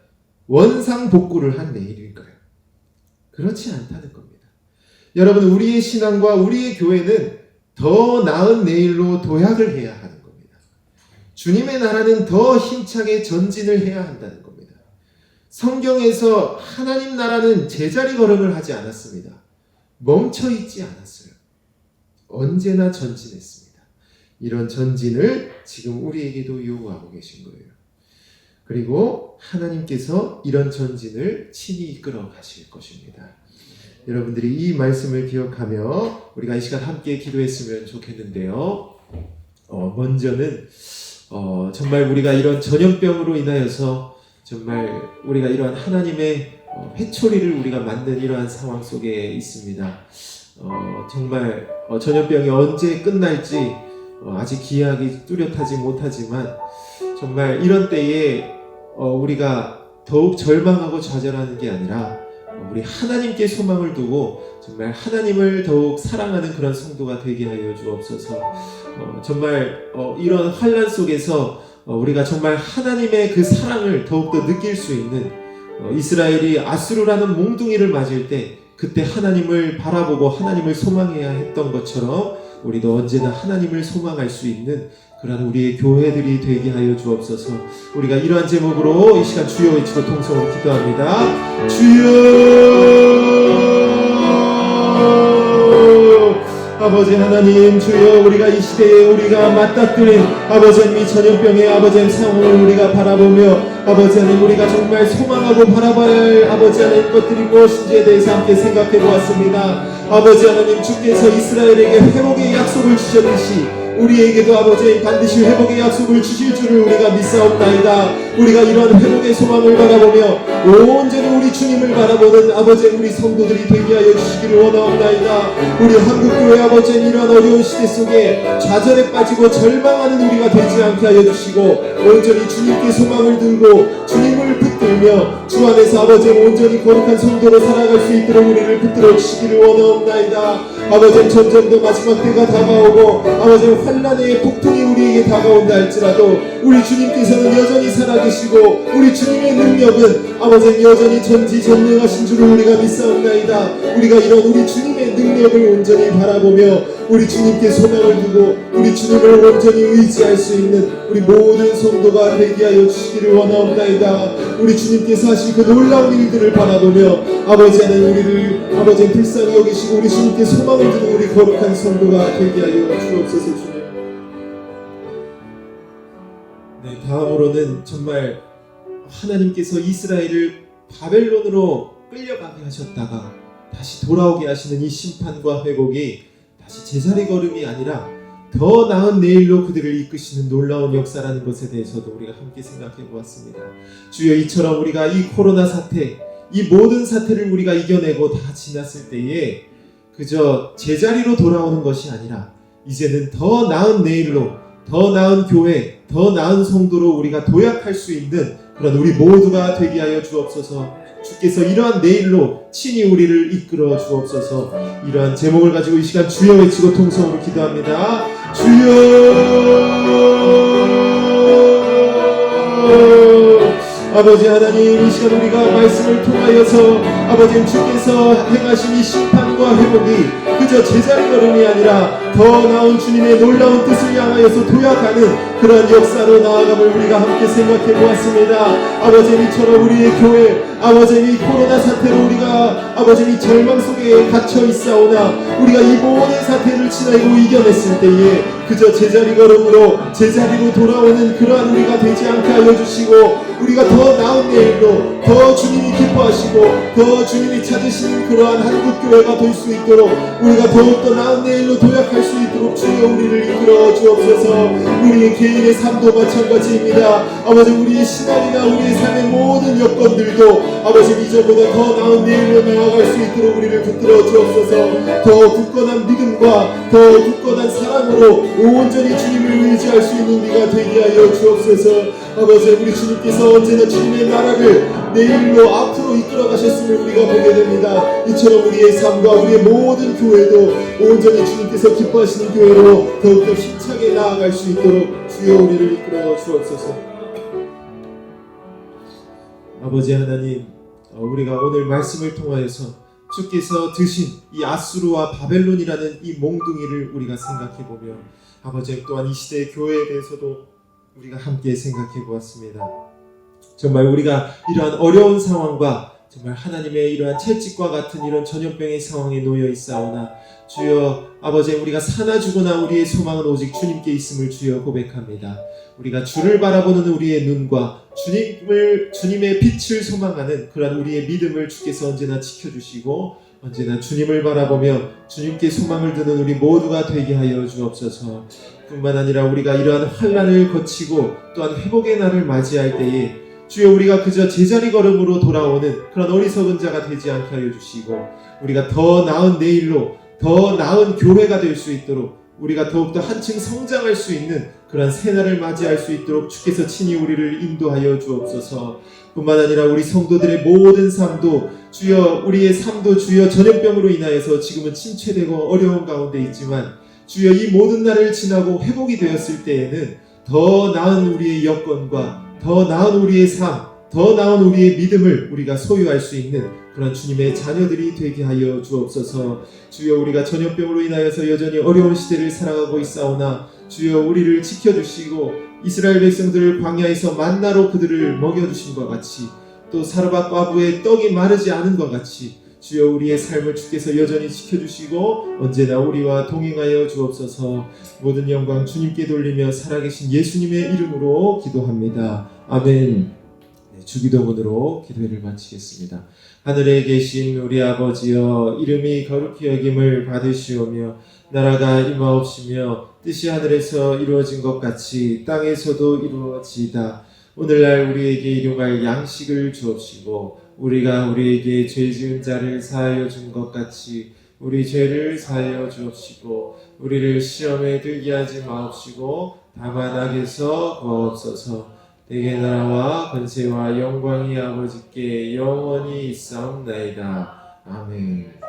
원상복구를 한 내일일까요? 그렇지 않다는 겁니다. 여러분, 우리의 신앙과 우리의 교회는 더 나은 내일로 도약을 해야 하는 겁니다. 주님의 나라는 더 힘차게 전진을 해야 한다는 겁니다. 성경에서 하나님 나라는 제자리 걸음을 하지 않았습니다. 멈춰 있지 않았어요. 언제나 전진했습니다. 이런 전진을 지금 우리에게도 요구하고 계신 거예요. 그리고 하나님께서 이런 전진을 친히 이끌어 가실 것입니다. 여러분들이 이 말씀을 기억하며 우리가 이 시간 함께 기도했으면 좋겠는데요. 먼저는 정말 우리가 이런 전염병으로 인하여서 정말 우리가 이러한 하나님의 회초리를 우리가 만든 이러한 상황 속에 있습니다. 정말 전염병이 언제 끝날지 아직 기약이 뚜렷하지 못하지만 정말 이런 때에 우리가 더욱 절망하고 좌절하는 게 아니라 우리 하나님께 소망을 두고 정말 하나님을 더욱 사랑하는 그런 성도가 되게 하여 주옵소서. 정말 이런 환난 속에서 우리가 정말 하나님의 그 사랑을 더욱더 느낄 수 있는, 이스라엘이 아수르라는 몽둥이를 맞을 때 그때 하나님을 바라보고 하나님을 소망해야 했던 것처럼 우리도 언제나 하나님을 소망할 수 있는 그런 우리의 교회들이 되게 하여 주옵소서. 우리가 이러한 제목으로 이 시간 주여 외치고 통성으로 기도합니다. 주여, 아버지 하나님, 주여, 우리가 이 시대에 우리가 맞닥뜨린 아버지 하나님 이 전염병의 아버지 하나님 상황을 우리가 바라보며 아버지 하나님 우리가 정말 소망하고 바라봐야 할 아버지 하나님 것들이 무엇인지에 대해서 함께 생각해 보았습니다. 아버지 하나님, 주께서 이스라엘에게 회복의 약속을 주셨듯이 우리에게도 아버지 반드시 회복의 약속을 주실 줄을 우리가 믿사옵나이다. 우리가 이러한 회복의 소망을 바라보며 온전히 우리 주님을 바라보는 아버지 우리 성도들이 되게 하여 주시기를 원하옵나이다. 우리 한국교회 아버지 이러한 어려운 시대 속에 좌절에 빠지고 절망하는 우리가 되지 않게 하여 주시고 온전히 주님께 소망을 들고 주님을 붙들며 주 안에서 아버지 온전히 거룩한 성도로 살아갈 수 있도록 우리를 붙들어 주시기를 원하옵나이다. 아버지 점점 더 마지막 때가 다가오고 아버지 환난의 폭풍이 우리에게 다가온다 할지라도 우리 주님께서는 여전히 살아계시고 우리 주님의 능력은 아버지 여전히 전지전능하신 줄을 우리가 믿사옵나이다. 우리가 이런 우리 주님의 능력을 온전히 바라보며 우리 주님께 소망을 두고 우리 주님을 온전히 의지할 수 있는 우리 모든 성도가 되게 하여 주시기를 원하옵나이다. 우리 주님께서 하신 그 놀라운 일들을 바라보며 아버지 하나님 우리를 아버지 불쌍히 여기시고 우리 주님께 소망을 두는 우리 거룩한 성도가 되게 하여 주옵소서. 주님. 네, 다음으로는 정말 하나님께서 이스라엘을 바벨론으로 끌려가게 하셨다가 다시 돌아오게 하시는 이 심판과 회복이 다시 제자리 걸음이 아니라 더 나은 내일로 그들을 이끄시는 놀라운 역사라는 것에 대해서도 우리가 함께 생각해 보았습니다. 주여 이처럼 우리가 이 코로나 사태, 이 모든 사태를 우리가 이겨내고 다 지났을 때에 그저 제자리로 돌아오는 것이 아니라 이제는 더 나은 내일로, 더 나은 교회, 더 나은 성도로 우리가 도약할 수 있는 그런 우리 모두가 되게 하여 주옵소서. 주께서 이러한 내일로 친히 우리를 이끌어 주옵소서. 이러한 제목을 가지고 이 시간 주여 외치고 통성으로 기도합니다. 주여! 아버지 하나님 이 시간 우리가 말씀을 통하여서 아버지 주께서 행하신 이 심판과 회복이 그저 제자리 걸음이 아니라 더 나은 주님의 놀라운 뜻을 향하여서 도약하는 그런 역사로 나아감을 우리가 함께 생각해 보았습니다. 아버지 이처럼 우리의 교회 아버지 이 코로나 사태로 우리가 아버지 이 절망 속에 갇혀 있사오나 우리가 이 모든 사태를 지나고 이겨냈을 때에 그저 제자리 걸음으로 제자리로 돌아오는 그러한 우리가 되지 않게 하여 주시고 우리가 더 나은 내일로 더 주님이 기뻐하시고 더 주님이 찾으시는 그러한 한국교회가 될 수 있도록 우리가 더욱더 나은 내일로 도약할 수 있도록 주여 우리를 이끌어 주옵소서. 우리의 개인의 삶도 마찬가지입니다. 아버지 우리의 신앙이나 우리의 삶의 모든 여건들도 아버지 이전보다 더 나은 내일로 나아갈 수 있도록 우리를 붙들어 주옵소서. 더 굳건한 믿음과 더 굳건한 사랑으로 온전히 주님을 의지할 수 있는 우리가 되게 하여 주옵소서. 아버지 우리 주님께서 언제나 주님의 나라를 내일로 앞으로 이끌어 가셨음을 우리가 보게 됩니다. 이처럼 우리의 삶과 우리의 모든 교회도 온전히 주님께서 기뻐하시는 교회로 더욱더 힘차게 나아갈 수 있도록 주여 우리를 이끌어 주옵소서. 아버지 하나님 우리가 오늘 말씀을 통하여서 주께서 드신 이 아수르와 바벨론이라는 이 몽둥이를 우리가 생각해보며 아버지 또한 이 시대의 교회에 대해서도 우리가 함께 생각해 보았습니다. 정말 우리가 이러한 어려운 상황과 정말 하나님의 이러한 채찍과 같은 이런 전염병의 상황에 놓여 있사오나 주여 아버지 우리가 사나 죽으나 우리의 소망은 오직 주님께 있음을 주여 고백합니다. 우리가 주를 바라보는 우리의 눈과 주님의 빛을 소망하는 그러한 우리의 믿음을 주께서 언제나 지켜주시고 언제나 주님을 바라보며 주님께 소망을 두는 우리 모두가 되게 하여 주옵소서. 뿐만 아니라 우리가 이러한 환난을 거치고 또한 회복의 날을 맞이할 때에 주여 우리가 그저 제자리 걸음으로 돌아오는 그런 어리석은 자가 되지 않게 하여 주시고 우리가 더 나은 내일로 더 나은 교회가 될 수 있도록 우리가 더욱더 한층 성장할 수 있는 그런 새날을 맞이할 수 있도록 주께서 친히 우리를 인도하여 주옵소서. 뿐만 아니라 우리 성도들의 모든 삶도 주여 우리의 삶도 주여 전염병으로 인하여서 지금은 침체되고 어려운 가운데 있지만 주여 이 모든 날을 지나고 회복이 되었을 때에는 더 나은 우리의 여건과 더 나은 우리의 삶, 더 나은 우리의 믿음을 우리가 소유할 수 있는 그런 주님의 자녀들이 되게 하여 주옵소서. 주여 우리가 전염병으로 인하여서 여전히 어려운 시대를 살아가고 있사오나 주여 우리를 지켜주시고 이스라엘 백성들을 광야에서 만나로 그들을 먹여주신 것 같이 또 사르밧 과부의 떡이 마르지 않은 것 같이 주여 우리의 삶을 주께서 여전히 지켜주시고 언제나 우리와 동행하여 주옵소서. 모든 영광 주님께 돌리며 살아계신 예수님의 이름으로 기도합니다. 아멘. 주기도문으로 기도를 마치겠습니다. 하늘에 계신 우리 아버지여 이름이 거룩히 여김을 받으시오며 나라가 임하옵시며 뜻이 하늘에서 이루어진 것 같이 땅에서도 이루어지이다. 오늘날 우리에게 일용할 양식을 주옵시고 우리가 우리에게 죄 지은 자를 사하여 준 것 같이 우리 죄를 사하여 주옵시고 우리를 시험에 들게 하지 마옵시고 다만 악에서 구하옵소서. 내게 나라와 권세와 영광이 아버지께 영원히 있사옵나이다. 아멘.